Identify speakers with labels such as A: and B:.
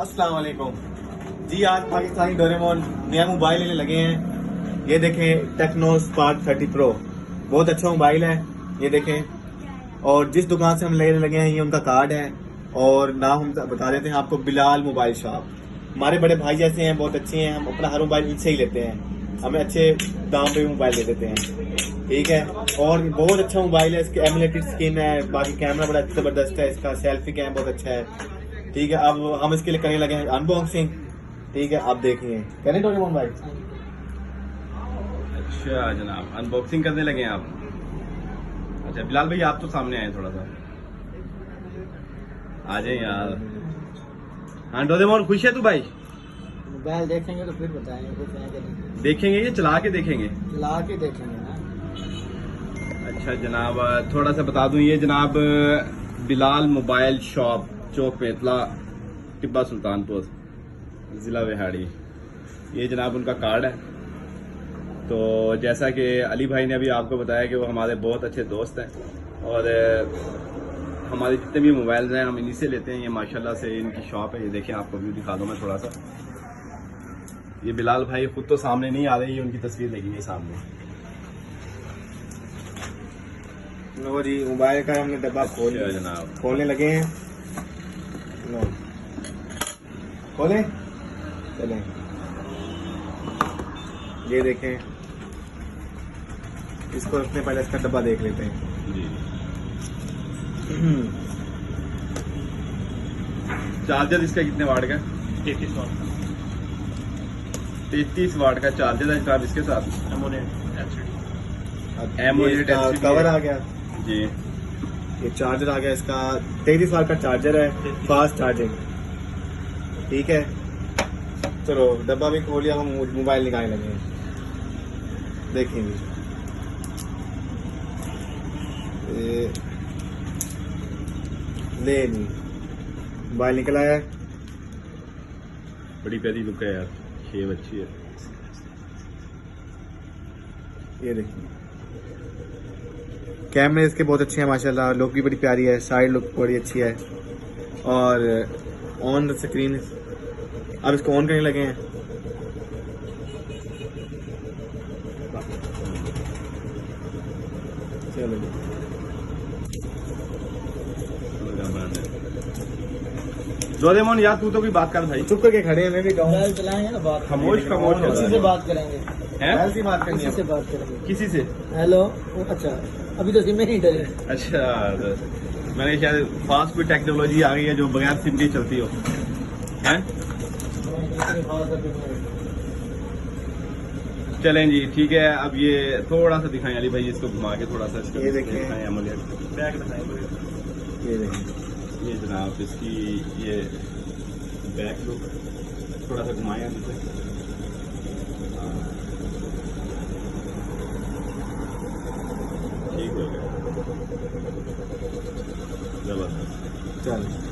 A: अस्सलाम वालेकुम जी। आज पाकिस्तानी डोरेमोन नया मोबाइल लेने लगे हैं। ये देखें टेक्नो स्पार्क 30 प्रो, बहुत अच्छा मोबाइल है। ये देखें, और जिस दुकान से हम लेने लगे हैं ये उनका कार्ड है, और नाम हम बता देते हैं आपको, बिलाल मोबाइल शॉप। हमारे बड़े भाई जैसे हैं, बहुत अच्छे हैं। हम अपना हर मोबाइल इनसे ही लेते हैं, हमें अच्छे दाम पे मोबाइल दे देते हैं, ठीक है। और बहुत अच्छा मोबाइल है, इसकी एमुलेटेड स्क्रीन है, बाकी कैमरा बड़ा जबरदस्त है, इसका सेल्फी कैम बहुत अच्छा है, ठीक है। अब हम इसके लिए करने लगे हैं अनबॉक्सिंग, ठीक है। आप देखिए, करें डोरेमोन भाई।
B: अच्छा जनाब, अनबॉक्सिंग करने लगे हैं आप। अच्छा बिलाल भाई, आप तो सामने आए थोड़ा सा, आ जाए यार। हाँ डोरेमोन, खुश है तू भाई?
C: मोबाइल देखेंगे तो फिर बताएंगे कुछ है कि नहीं।
B: देखेंगे ये चला के देखेंगे?
C: ला के देखेंगे ना।
B: अच्छा जनाब, थोड़ा सा बता दूं, ये जनाब बिलाल मोबाइल शॉप, चौक पेतला, टिब्बा सुल्तानपुर, जिला विहाड़ी। ये जनाब उनका कार्ड है। तो जैसा कि अली भाई ने अभी आपको बताया कि वो हमारे बहुत अच्छे दोस्त हैं, और हमारे जितने भी मोबाइल्स हैं हम इन्हीं से लेते हैं। ये माशाल्लाह से इनकी शॉप है। ये देखें, आपको व्यू दिखा दूं मैं थोड़ा सा। ये बिलाल भाई खुद तो सामने नहीं आ रही, उनकी तस्वीर लगी है सामने।
A: लो जी, मोबाइल का हमने डब्बा खोल लिया
B: जनाब,
A: खोलने लगे हैं। लो खोलें, चलें। ये देखें, इसको रखने पहले इसका डब्बा देख लेते हैं
B: जी। चार्जर इसका कितने वाट का?
C: 33 वाट
B: 33 वाट का चार्जर है जनाब इसके साथ।
A: एमोलेड कवर आ गया
B: जी।
A: ये चार्जर आ गया इसका, 33 वाट का चार्जर है, फास्ट चार्जिंग, ठीक है। चलो डब्बा भी खोल लिया, हम मोबाइल निकालने लगे हैं। देखेंगे ले नहीं, मोबाइल निकल आया है।
B: बड़ी प्यारी लुक है यार, शेप अच्छी है।
A: ये देखिए, कैमरे इसके बहुत अच्छे हैं माशाल्लाह, लुक भी बड़ी प्यारी है, साइड लुक बड़ी अच्छी है। और ऑन द स्क्रीन, अब इसको ऑन करने लगे हैं। चलो
B: डोरेमोन यार, तू तो भी बात कर भाई।
A: चुप करके खड़े हैं, मैं भी कहूँ।
C: मोबाइल चलाएंगे ना, बात
B: खामोश खामोश
C: किसी से बात करेंगे।
B: हैं?
A: मोबाइल से बात करनी
C: किसी
A: है।
C: से बात करेंगे।
B: किसी से?
C: हेलो। अच्छा, अभी तो सिम में नहीं डले।
B: अच्छा, मैंने शायद फास्ट कोई टेक्नोलॉजी आ गई है जो बगैर सिम के चलती हो, हैं? चलें जी, ठीक है। अब ये थोड़ा सा दिखाएं अली भाई, इसको घुमा के थोड़ा सा इसका
A: ये देखिए।
B: दिखाएं, एमोलेड बैक दिखाएं।
A: ये देखिए,
B: ये जनाब इसकी ये बैक लुक, थोड़ा सा घुमाएं हम इसे। ठीक हो गया, जबरदस्त।
A: चलो।